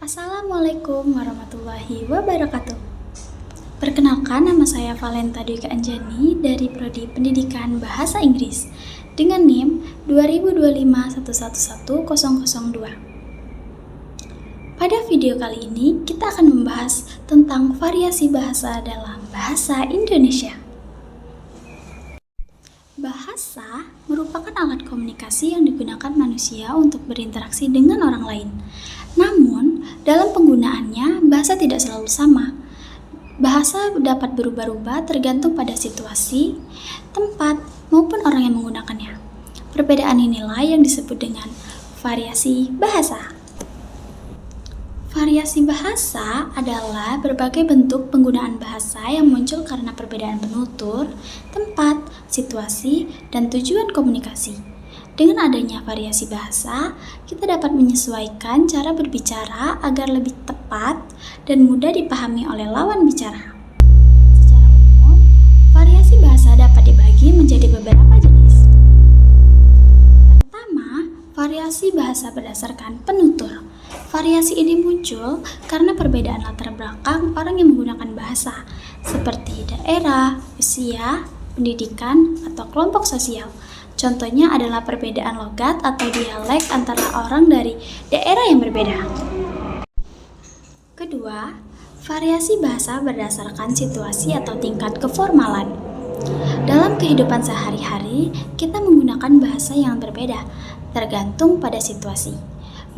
Assalamualaikum warahmatullahi wabarakatuh. Perkenalkan, nama saya Valenta Dwi Anjani dari Prodi Pendidikan Bahasa Inggris dengan NIM 2025111002. Pada video kali ini kita akan membahas tentang variasi bahasa dalam bahasa Indonesia. Bahasa merupakan alat komunikasi yang digunakan manusia untuk berinteraksi dengan orang lain. Namun, dalam penggunaannya, bahasa tidak selalu sama. Bahasa dapat berubah-ubah tergantung pada situasi, tempat, maupun orang yang menggunakannya. Perbedaan inilah yang disebut dengan variasi bahasa. Variasi bahasa adalah berbagai bentuk penggunaan bahasa yang muncul karena perbedaan penutur, tempat, situasi, dan tujuan komunikasi. Dengan adanya variasi bahasa, kita dapat menyesuaikan cara berbicara agar lebih tepat dan mudah dipahami oleh lawan bicara. Secara umum, variasi bahasa dapat dibagi menjadi beberapa jenis. Pertama, variasi bahasa berdasarkan penutur. Variasi ini muncul karena perbedaan latar belakang orang yang menggunakan bahasa, seperti daerah, usia, pendidikan, atau kelompok sosial. Contohnya adalah perbedaan logat atau dialek antara orang dari daerah yang berbeda. Kedua, variasi bahasa berdasarkan situasi atau tingkat keformalan. Dalam kehidupan sehari-hari, kita menggunakan bahasa yang berbeda, tergantung pada situasi.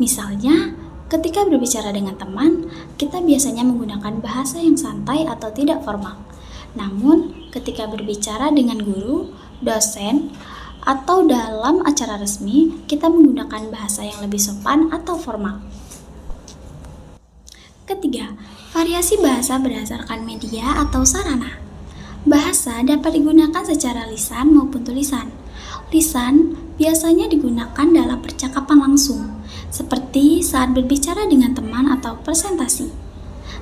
Misalnya, ketika berbicara dengan teman, kita biasanya menggunakan bahasa yang santai atau tidak formal. Namun, ketika berbicara dengan guru, dosen, atau dalam acara resmi, kita menggunakan bahasa yang lebih sopan atau formal. Ketiga, variasi bahasa berdasarkan media atau sarana. Bahasa dapat digunakan secara lisan maupun tulisan. Lisan biasanya digunakan dalam percakapan langsung, seperti saat berbicara dengan teman atau presentasi.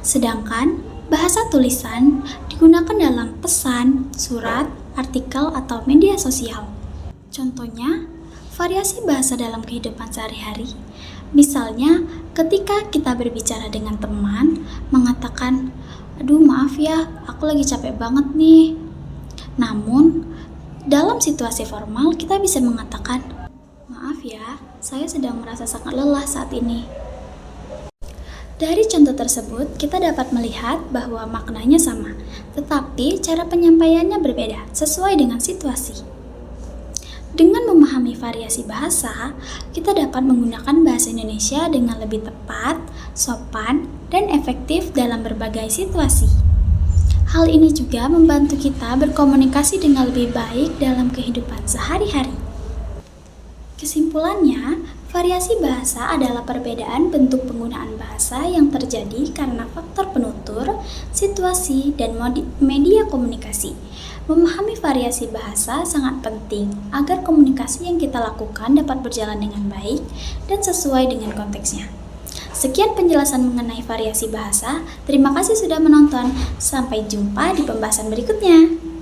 Sedangkan bahasa tulisan digunakan dalam pesan, surat, artikel, atau media sosial. Contohnya, variasi bahasa dalam kehidupan sehari-hari. Misalnya, ketika kita berbicara dengan teman, mengatakan, "Aduh, maaf ya, aku lagi capek banget nih." Namun, dalam situasi formal, kita bisa mengatakan, "Maaf ya, saya sedang merasa sangat lelah saat ini." Dari contoh tersebut, kita dapat melihat bahwa maknanya sama, tetapi cara penyampaiannya berbeda sesuai dengan situasi. Dengan memahami variasi bahasa, kita dapat menggunakan bahasa Indonesia dengan lebih tepat, sopan, dan efektif dalam berbagai situasi. Hal ini juga membantu kita berkomunikasi dengan lebih baik dalam kehidupan sehari-hari. Kesimpulannya, variasi bahasa adalah perbedaan bentuk penggunaan bahasa yang terjadi karena faktor penutur, situasi, dan media komunikasi. Memahami variasi bahasa sangat penting agar komunikasi yang kita lakukan dapat berjalan dengan baik dan sesuai dengan konteksnya. Sekian penjelasan mengenai variasi bahasa. Terima kasih sudah menonton. Sampai jumpa di pembahasan berikutnya.